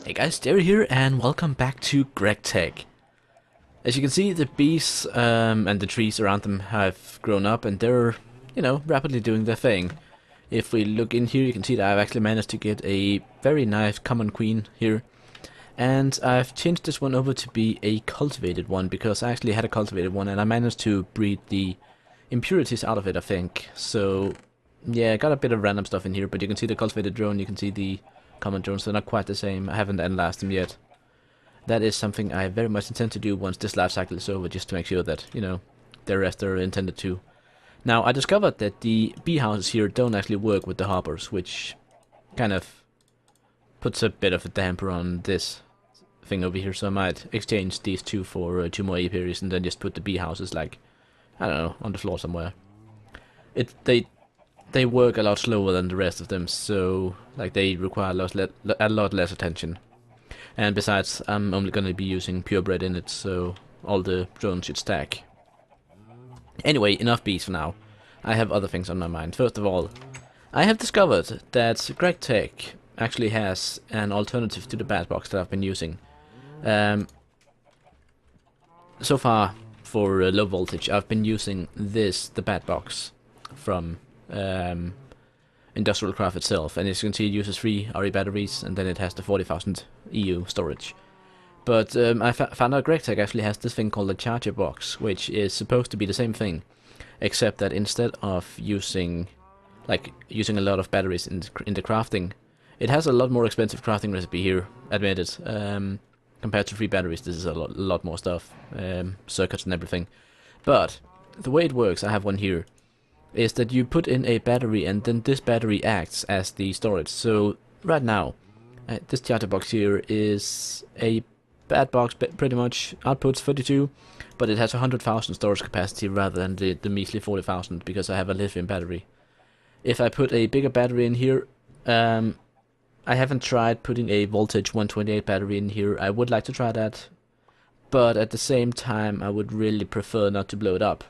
Hey guys, Derry here and welcome back to GregTech. As you can see, the bees and the trees around them have grown up and they're, rapidly doing their thing. If we look in here, you can see that I've actually managed to get a very nice common queen here. And I've changed this one over to be a cultivated one because I actually had a cultivated one and I managed to breed the impurities out of it, I think. So, yeah, got a bit of random stuff in here, but you can see the cultivated drone, you can see the common drones, they're not quite the same. I haven't analyzed them yet. That is something I very much intend to do once this life cycle is over, just to make sure that, they're as they're intended to. Now, I discovered that the bee houses here don't actually work with the hoppers, which kind of puts a bit of a damper on this thing over here, so I might exchange these two for 2 more apiaries and then just put the bee houses, like, I don't know, on the floor somewhere. They work a lot slower than the rest of them, so like they require a lot less attention. And besides, I'm only going to be using purebred in it, so all the drones should stack. Anyway, enough bees for now. I have other things on my mind. First of all, I have discovered that GregTech actually has an alternative to the bat box that I've been using. So far, for low voltage, I've been using the bat box from Industrialcraft itself, and as you can see, it uses 3 RE batteries, and then it has the 40,000 EU storage. But I found out GregTech actually has this thing called a charger box, which is supposed to be the same thing, except that instead of using a lot of batteries in the crafting, it has a lot more expensive crafting recipe here, admitted. Compared to 3 batteries, this is a lot more stuff, circuits and everything. But the way it works, I have one here, is that you put in a battery and then this battery acts as the storage. So right now, this charger box here is a bat box, pretty much outputs 32, but it has 100,000 storage capacity rather than the measly 40,000 because I have a lithium battery. If I put a bigger battery in here, I haven't tried putting a voltage 128 battery in here. I would like to try that, but at the same time I would really prefer not to blow it up.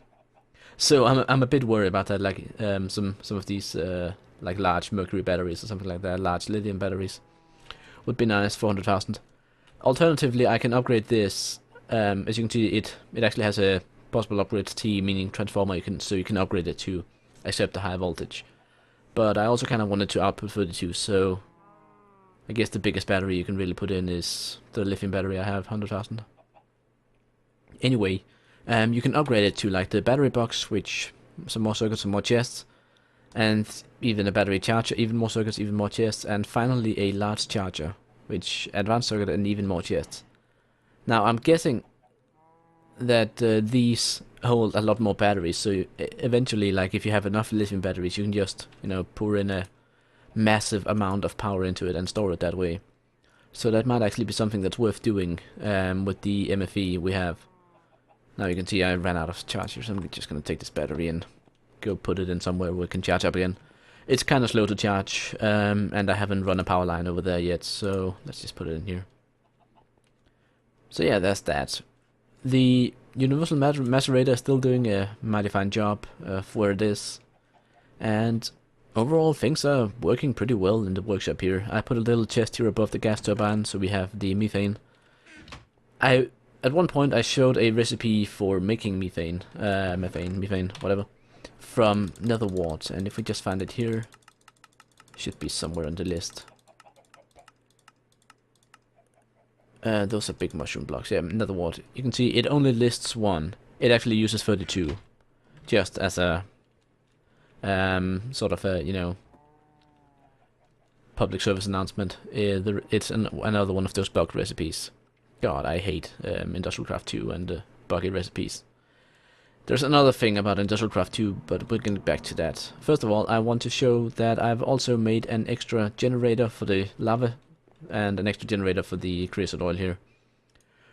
So I'm a bit worried about that, like some of these like large mercury batteries or something like that, large lithium batteries would be nice for 100,000. Alternatively, I can upgrade this. As you can see, it actually has a possible upgrade T, meaning transformer. So you can upgrade it to accept the high voltage. But I also kind of wanted to output 32, so I guess the biggest battery you can really put in is the lithium battery I have, 100,000. Anyway. You can upgrade it to like the battery box, which some more circuits, some more chests, and even a battery charger, even more circuits, even more chests, and finally a large charger, which advanced circuit and even more chests. Now I'm guessing that these hold a lot more batteries, so eventually, like if you have enough lithium batteries, you can just pour in a massive amount of power into it and store it that way. So that might actually be something that's worth doing with the MFE we have. Now you can see I ran out of chargers. I'm just going to take this battery and go put it in somewhere where we can charge up again. It's kind of slow to charge, and I haven't run a power line over there yet, so let's just put it in here. So yeah, that's that. The Universal Macerator is still doing a mighty fine job for where it is, and overall things are working pretty well in the workshop here. I put a little chest here above the gas turbine, so we have the methane. At one point I showed a recipe for making methane, methane, whatever, from nether wart, and if we just find it here, should be somewhere on the list. Those are big mushroom blocks, yeah, nether wart. You can see it only lists 1. It actually uses 32, just as a sort of a, public service announcement. It's another one of those bugged recipes. God, I hate Industrialcraft 2 and buggy recipes. There's another thing about Industrialcraft 2, but we'll get back to that. First of all, I want to show that I've also made an extra generator for the lava and an extra generator for the creosote oil here.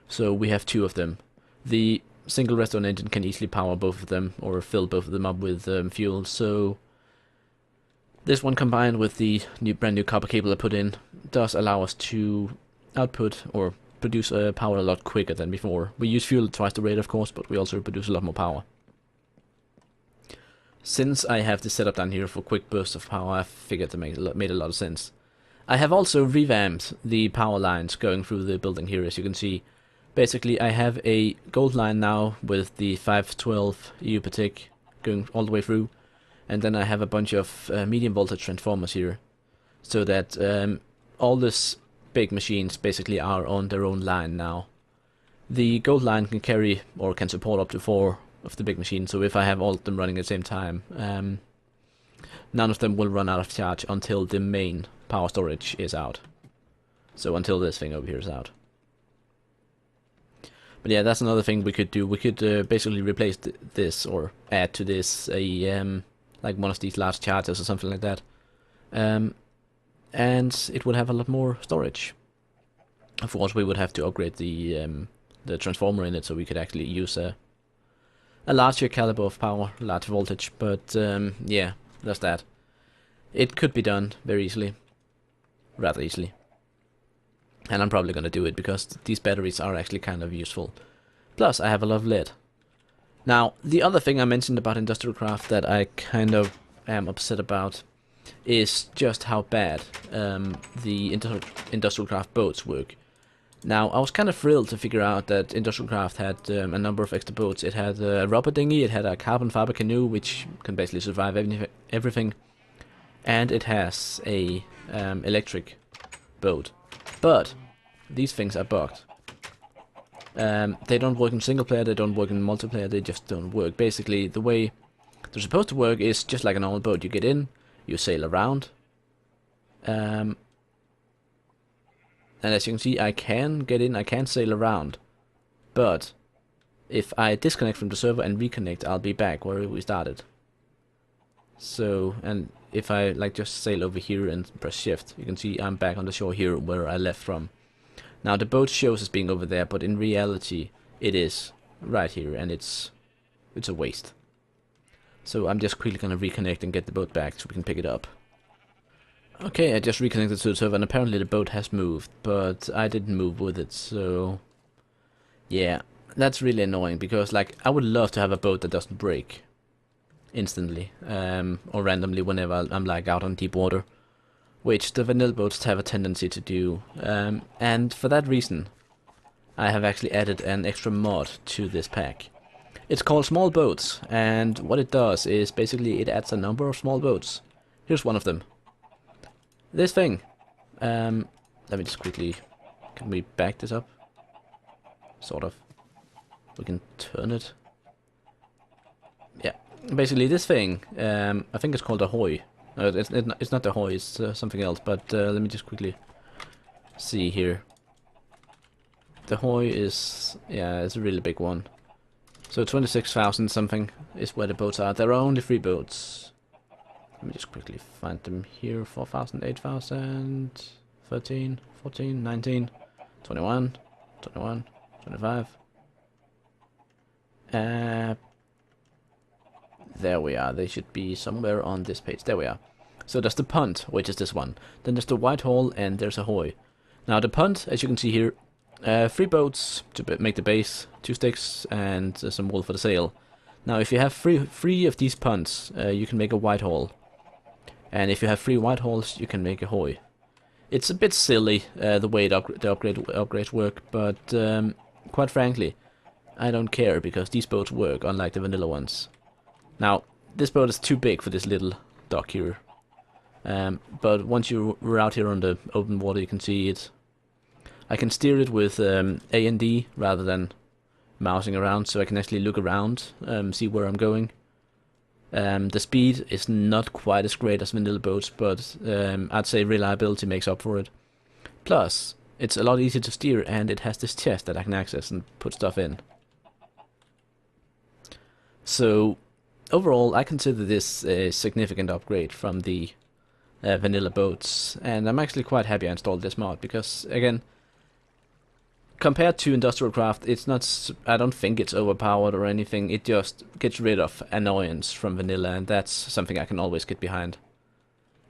So we have 2 of them. The single redstone engine can easily power both of them or fill both of them up with fuel, so this one combined with the brand new copper cable I put in does allow us to output or produce power a lot quicker than before. We use fuel twice the rate, of course, but we also produce a lot more power. since I have this setup down here for quick bursts of power, I figured it made a lot of sense. I have also revamped the power lines going through the building here, as you can see. Basically, I have a gold line now with the 512 EU per tick going all the way through, and then I have a bunch of medium voltage transformers here, so that all these big machines basically are on their own line now. The gold line can carry or can support up to 4 of the big machines, so if I have all of them running at the same time, none of them will run out of charge until the main power storage is out. So until this thing over here is out. But yeah, that's another thing we could do. We could basically replace this or add to this a like one of these large chargers or something like that, and it would have a lot more storage. Of course, we would have to upgrade the transformer in it so we could actually use a larger caliber of power, large voltage. But yeah, that's that. It could be done very easily, rather easily. And I'm probably going to do it because these batteries are actually kind of useful. Plus, I have a lot of lead. Now, the other thing I mentioned about InventoryTweaks that I kind of am upset about is just how bad the InventoryTweaks boats work. Now, I was kind of thrilled to figure out that InventoryTweaks had a number of extra boats. It had a rubber dinghy, it had a carbon fiber canoe, which can basically survive everything, and it has a electric boat. But these things are bugged. They don't work in single player, they don't work in multiplayer, they just don't work. Basically, the way they're supposed to work is just like a normal boat. You get in, you sail around, and as you can see, I can get in, I can sail around, but if I disconnect from the server and reconnect, I'll be back where we started. So, and if I like just sail over here and press shift, you can see I'm back on the shore here where I left from. Now the boat shows as being over there, but in reality it is right here, and it's a waste. So I'm just quickly gonna reconnect and get the boat back so we can pick it up. Okay, I just reconnected to the server, and apparently the boat has moved, but I didn't move with it, so yeah, that's really annoying, because like I would love to have a boat that doesn't break instantly or randomly whenever I'm like out on deep water, which the vanilla boats have a tendency to do, and for that reason I have actually added an extra mod to this pack. It's called Small Boats, and what it does is basically it adds a number of small boats. Here's one of them. This thing. Let me just quickly, can we back this up? Sort of. We can turn it. Yeah. Basically this thing, I think it's called a hoy. It's not a hoy, it's something else, but let me just quickly see here. The hoy is, yeah, it's a really big one. So 26,000 something is where the boats are. There are only 3 boats. Let me just quickly find them here. 4,000, 8,000, 13, 14, 19, 21, 21, 25. There we are. They should be somewhere on this page. There we are. So there's the punt, which is this one. Then there's the Whitehall, and there's a hoy. Now the punt, as you can see here, 3 boats to make the base, 2 sticks, and some wool for the sail. Now if you have three of these punts, you can make a Whitehall. And if you have 3 Whitehalls, you can make a hoy. It's a bit silly the way the upgrades work, but quite frankly, I don't care, because these boats work, unlike the vanilla ones. Now, this boat is too big for this little dock here. But once you're out here on the open water, you can see it. I can steer it with A and D rather than mousing around, so I can actually look around, see where I'm going. The speed is not quite as great as vanilla boats, but I'd say reliability makes up for it. Plus, it's a lot easier to steer, and it has this chest that I can access and put stuff in. So, overall, I consider this a significant upgrade from the vanilla boats, and I'm actually quite happy I installed this mod, because, again, compared to InventoryTweaks, it's not, I don't think it's overpowered or anything. It just gets rid of annoyance from vanilla, and that's something I can always get behind.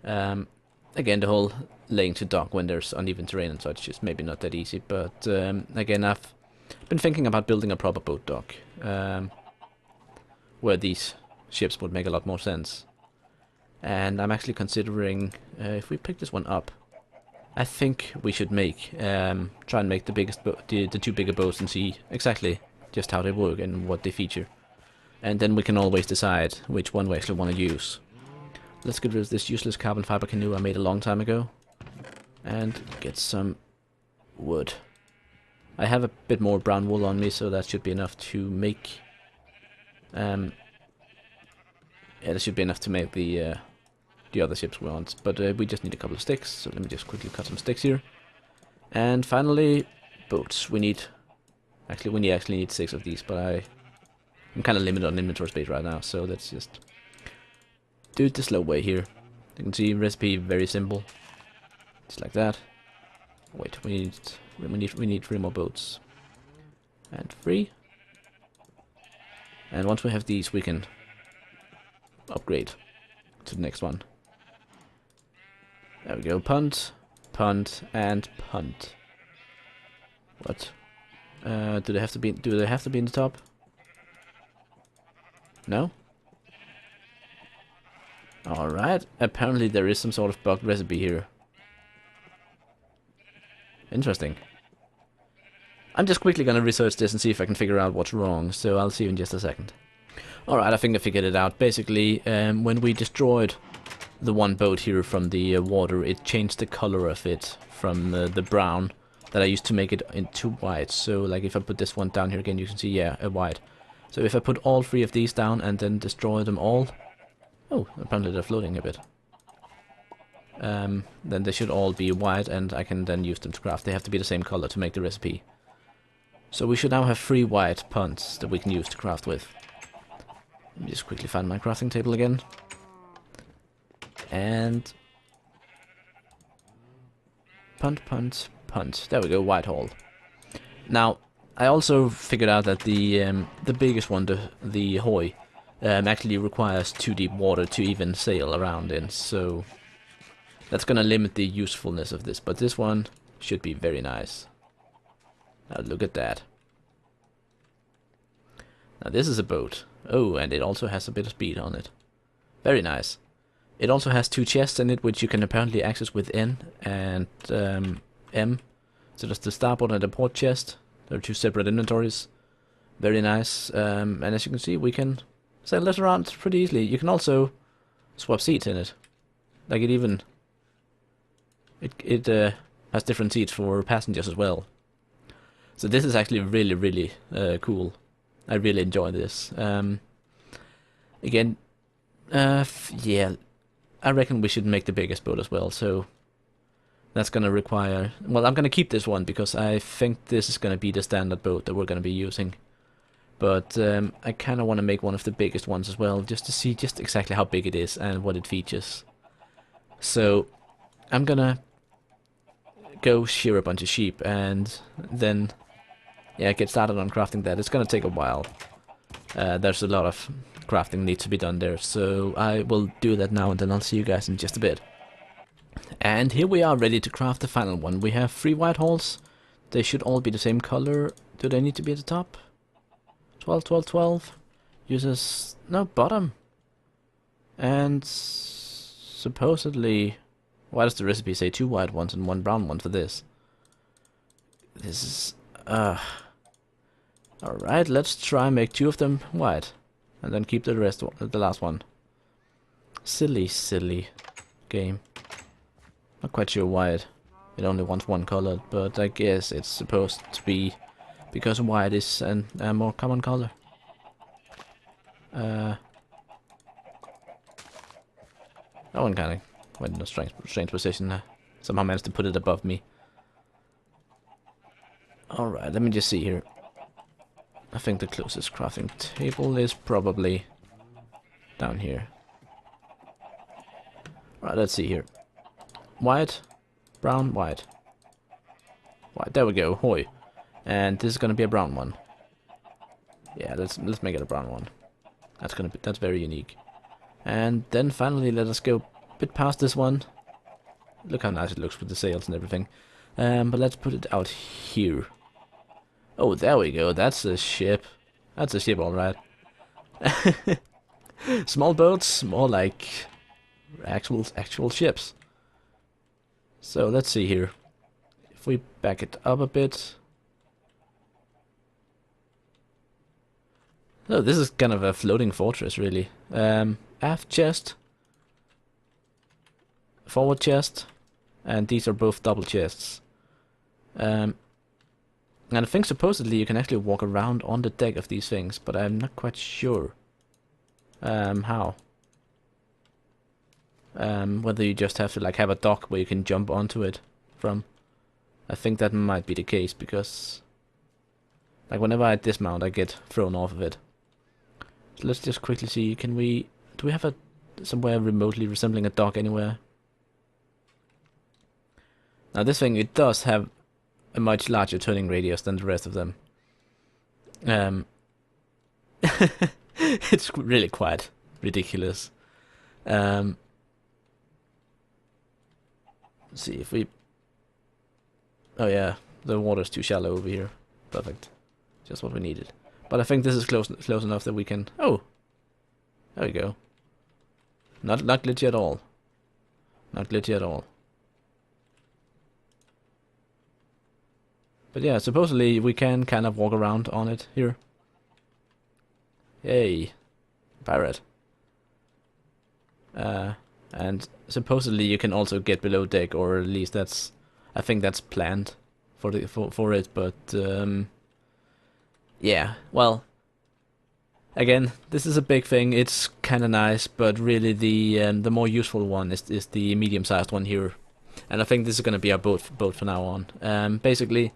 Again, the whole laying to dock when there's uneven terrain and such is maybe not that easy, but again, I've been thinking about building a proper boat dock, where these ships would make a lot more sense. And I'm actually considering, if we pick this one up, I think we should try and make the biggest, the two bigger boats and see exactly just how they work and what they feature. And then we can always decide which one we actually want to use. Let's get rid of this useless carbon fiber canoe I made a long time ago. And get some wood. I have a bit more brown wool on me, so that should be enough to make... yeah, that should be enough to make the other ships we want. But we just need a couple of sticks, so let me just quickly cut some sticks here. And finally, boats. We actually need 6 of these, but I'm kind of limited on inventory space right now, so let's just do it the slow way here. You can see recipe very simple, just like that. Wait, we need 3 more boats, and 3. And once we have these, we can upgrade to the next one. There we go. Punt, punt, and punt. What? Do they have to be? Do they have to be in the top? No? Alright, apparently there is some sort of bugged recipe here. Interesting. I'm just quickly gonna research this and see if I can figure out what's wrong, so I'll see you in just a second. Alright, I think I figured it out. Basically, when we destroyed the one boat here from the water, it changed the color of it from the brown that I used to make it into white. So, like, if I put this one down here again, you can see, yeah, a white. So if I put all 3 of these down and then destroy them all... Oh, apparently they're floating a bit. Then they should all be white, and I can then use them to craft. They have to be the same color to make the recipe. So we should now have 3 white punts that we can use to craft with. Let me just quickly find my crafting table again. And... punt, punt, punt. There we go, white hull. Now, I also figured out that the biggest one, the hoy, actually requires too deep water to even sail around in, so that's gonna limit the usefulness of this. But this one should be very nice. Now look at that. Now this is a boat. Oh, and it also has a bit of speed on it. Very nice. It also has 2 chests in it, which you can apparently access with N and M. So there's the starboard and the port chest. There are 2 separate inventories. Very nice. And as you can see, we can sail this around pretty easily. You can also swap seats in it. Like it has different seats for passengers as well. So this is actually really, really cool. I really enjoy this. Again, yeah, I reckon we should make the biggest boat as well. So that's gonna require... Well, I'm gonna keep this one because I think this is gonna be the standard boat that we're gonna be using. But I kind of want to make one of the biggest ones as well, just to see just exactly how big it is and what it features. So I'm gonna go shear a bunch of sheep and then, yeah, get started on crafting that. It's gonna take a while. There's a lot of crafting needs to be done there, so I will do that now, and then I'll see you guys in just a bit. And here we are, ready to craft the final one. We have 3 white holes. They should all be the same color. Do they need to be at the top? 12, 12, 12. Uses... no, bottom. And supposedly... why does the recipe say 2 white ones and 1 brown one for this? This is... Alright, let's try and make 2 of them white. And then keep the rest, the last one. Silly, silly game. Not quite sure why it only wants 1 color, but I guess it's supposed to be because white is a more common color. That one kind of went in a strange position. Somehow managed to put it above me. Alright, let me just see here. I think the closest crafting table is probably down here. Alright, let's see here. White, brown, white. White, there we go, hoy. And this is gonna be a brown one. Yeah, let's make it a brown one. That's very unique. And then finally let us go a bit past this one. Look how nice it looks with the sails and everything. But let's put it out here. Oh, there we go. That's a ship. That's a ship, alright. Small boats, more like actual ships. So let's see here. If we back it up a bit. Oh, this is kind of a floating fortress, really. Aft chest, forward chest, and these are both double chests. And I think supposedly you can actually walk around on the deck of these things, but I'm not quite sure how. Whether you just have to like have a dock where you can jump onto it from. I think that might be the case, because like whenever I dismount I get thrown off of it. So let's just quickly see, do we have somewhere remotely resembling a dock anywhere? Now this thing, it does have a much larger turning radius than the rest of them. It's really quite ridiculous. Let's see if we... Oh yeah, the water's too shallow over here. Perfect. Just what we needed. But I think this is close enough that we can... Oh! There we go. Not glitchy at all. Not glitchy at all. But yeah, supposedly we can kind of walk around on it here. Yay. Pirate. And supposedly you can also get below deck, or at least that's... I think that's planned for it, but... yeah, well... Again, this is a big thing, it's kinda nice, but really the more useful one is the medium-sized one here. And I think this is gonna be our boat from now on. Basically...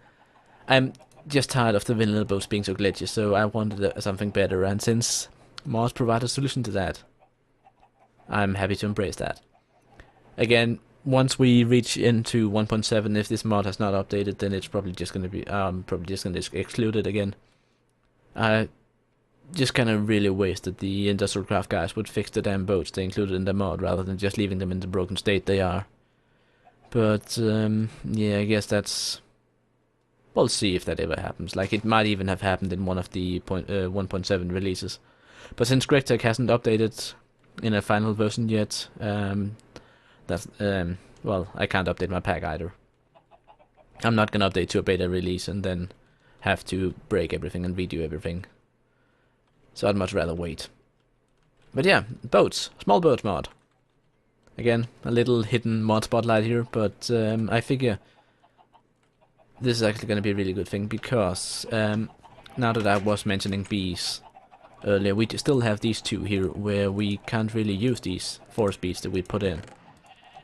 I'm just tired of the vanilla boats being so glitchy, so I wanted something better, and since mods provide a solution to that, I'm happy to embrace that. Again, once we reach into 1.7, if this mod has not updated, then it's probably just going to be, probably just going to exclude it again. I just kind of really wasted the industrial craft guys would fix the damn boats they included in the mod, rather than just leaving them in the broken state they are. But, yeah, I guess that's... We'll see if that ever happens. Like, it might even have happened in one of the 1.7 releases. But since GregTech hasn't updated in a final version yet, that's, well, I can't update my pack either. I'm not gonna update to a beta release and then have to break everything and redo everything. So I'd much rather wait. But yeah, boats. Small boats mod. Again, a little hidden mod spotlight here, but I figure... This is actually going to be a really good thing, because now that I was mentioning bees earlier, we still have these two here where we can't really use these forest bees that we put in.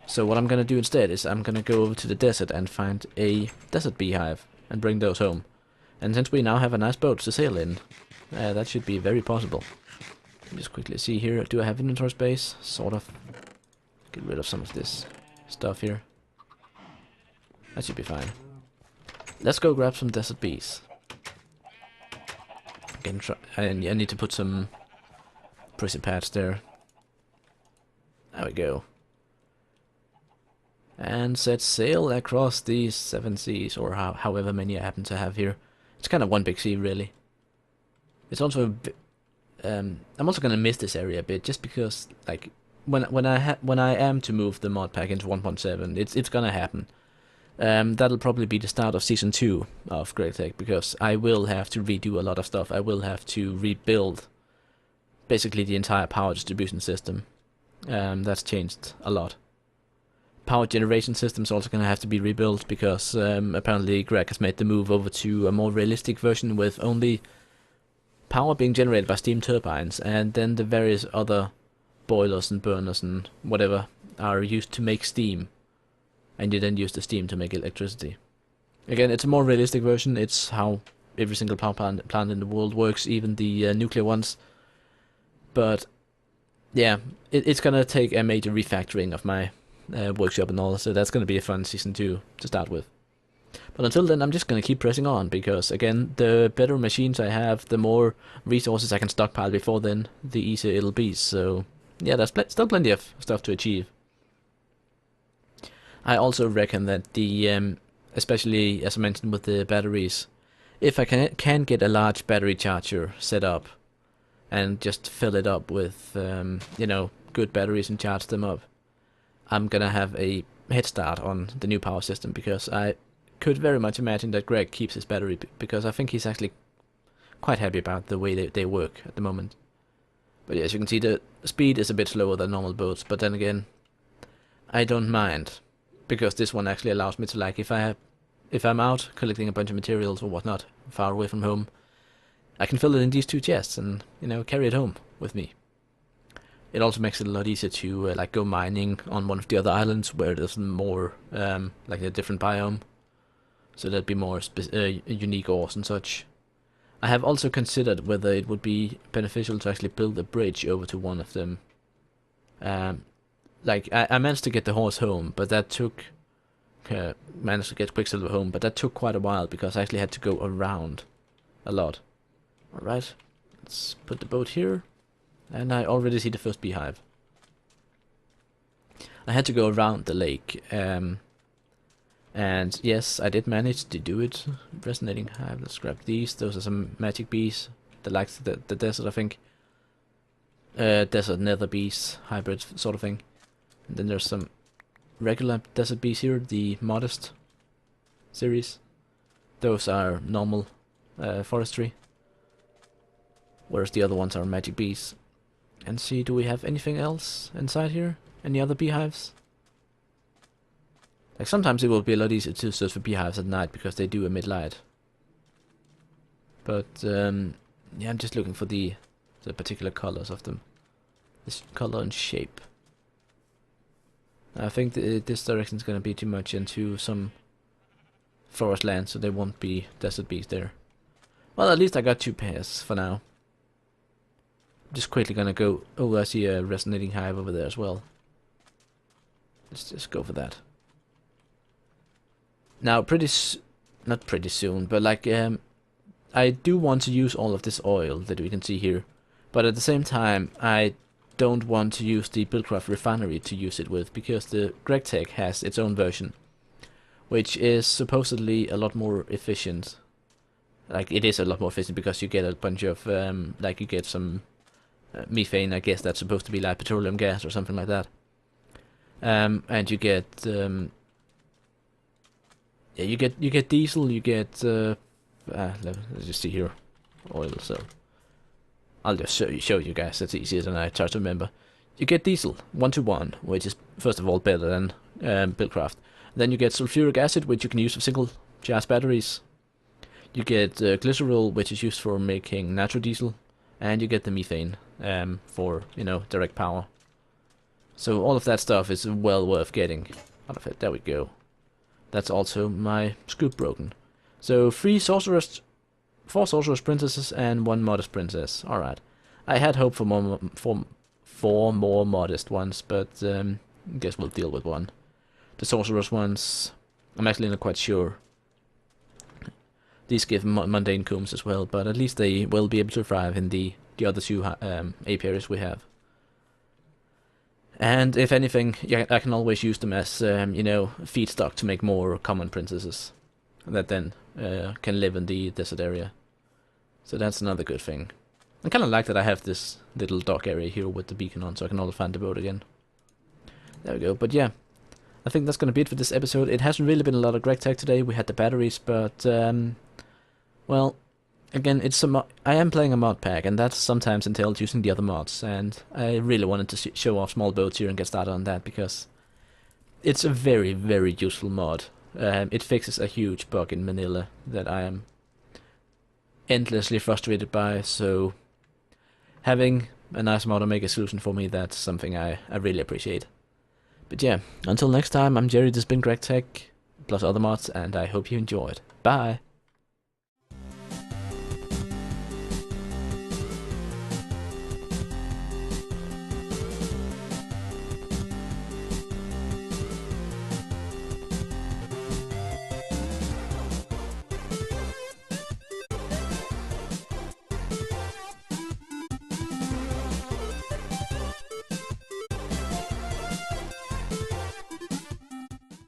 So what I'm going to do instead is I'm going to go over to the desert and find a desert beehive and bring those home. And since we now have a nice boat to sail in, that should be very possible. Just quickly see here, do I have inventory space? Sort of. Get rid of some of this stuff here. That should be fine. Let's go grab some desert bees. Again, I need to put some pressure pads there. There we go. And set sail across these 7 seas, or however many I happen to have here. It's kind of one big sea, really. It's also I'm also gonna miss this area a bit, just because like when I am to move the mod pack into 1.7, it's gonna happen. That'll probably be the start of Season 2 of GregTech, because I will have to redo a lot of stuff. I will have to rebuild basically the entire power distribution system. That's changed a lot. Power generation system is also going to have to be rebuilt, because apparently Greg has made the move over to a more realistic version with only power being generated by steam turbines, and then the various other boilers and burners and whatever are used to make steam. And you then use the steam to make electricity. Again, it's a more realistic version. It's how every single power plant in the world works, even the nuclear ones. But yeah, it's gonna take a major refactoring of my workshop and all, so that's gonna be a fun Season 2 to start with. But until then, I'm just gonna keep pressing on, because again, the better machines I have, the more resources I can stockpile before then, the easier it'll be. So yeah, there's still plenty of stuff to achieve. I also reckon that the, especially as I mentioned with the batteries, if I can get a large battery charger set up, and just fill it up with, you know, good batteries and charge them up, I'm gonna have a head start on the new power system, because I could very much imagine that Greg keeps his battery, because I think he's actually quite happy about the way they work at the moment. But yeah, as you can see, the speed is a bit slower than normal boats, but then again, I don't mind, because this one actually allows me to, like, if I'm out collecting a bunch of materials or whatnot far away from home, I can fill it in these 2 chests and, you know, carry it home with me. It also makes it a lot easier to like go mining on one of the other islands where there's more like a different biome, so there'd be more unique ores and such. I have also considered whether it would be beneficial to actually build a bridge over to one of them. Like I managed to get the horse home, but that took managed to get Quicksilver home, but that took quite a while because I actually had to go around a lot. Alright, let's put the boat here, and I already see the first beehive. I had to go around the lake, and yes, I did manage to do it. Resonating hive, let's grab these. Those are some magic bees that likes the desert, I think. Desert nether bees, hybrid sort of thing. And then there's some regular desert bees here, the modest series. Those are normal forestry, whereas the other ones are magic bees. And see, do we have anything else inside here? Any other beehives? Like sometimes it will be a lot easier to search for beehives at night because they do emit light. But yeah, I'm just looking for the particular colors of them. This color and shape. I think this direction is going to be too much into some forest land, so there won't be desert bees there. Well, at least I got 2 pairs for now. Just quickly gonna go. Oh, I see a resonating hive over there as well. Let's just go for that. Now, not pretty soon, but like I do want to use all of this oil that we can see here, but at the same time, I don't want to use the Buildcraft refinery to use it with, because the GregTech has its own version, which is supposedly a lot more efficient. Like, it is a lot more efficient because you get a bunch of like you get some methane, I guess that's supposed to be like petroleum gas or something like that. And you get yeah, you get diesel, you get let's just see here, oil. So I'll just show you guys. That's easier than I try to remember. You get diesel 1-to-1, which is first of all better than Buildcraft. Then you get sulfuric acid, which you can use for single charge batteries. You get glycerol, which is used for making natural diesel, and you get the methane for, you know, direct power. So all of that stuff is well worth getting out of it. There we go. That's also my scoop broken. So 4 sorceress princesses and 1 modest princess. All right. I had hoped for 4 more modest ones, but I guess we'll deal with 1. The sorceress ones, I'm actually not quite sure. These give mundane combs as well, but at least they will be able to thrive in the other 2 apiaries we have. And if anything, yeah, I can always use them as, you know, feedstock to make more common princesses that then can live in the desert area. So that's another good thing. I kind of like that I have this little dock area here with the beacon on, so I can also find the boat again. There we go. But yeah, I think that's going to be it for this episode. It hasn't really been a lot of GregTech today. We had the batteries, but well, again, I am playing a mod pack, and that sometimes entails using the other mods, and I really wanted to show off small boats here and get started on that, because it's a very, very useful mod. It fixes a huge bug in Manila that I am endlessly frustrated by, so having a nice mod to make a solution for me, that's something I really appreciate. But yeah, until next time, I'm Jerry, this has been GregTech, plus other mods, and I hope you enjoyed. Bye!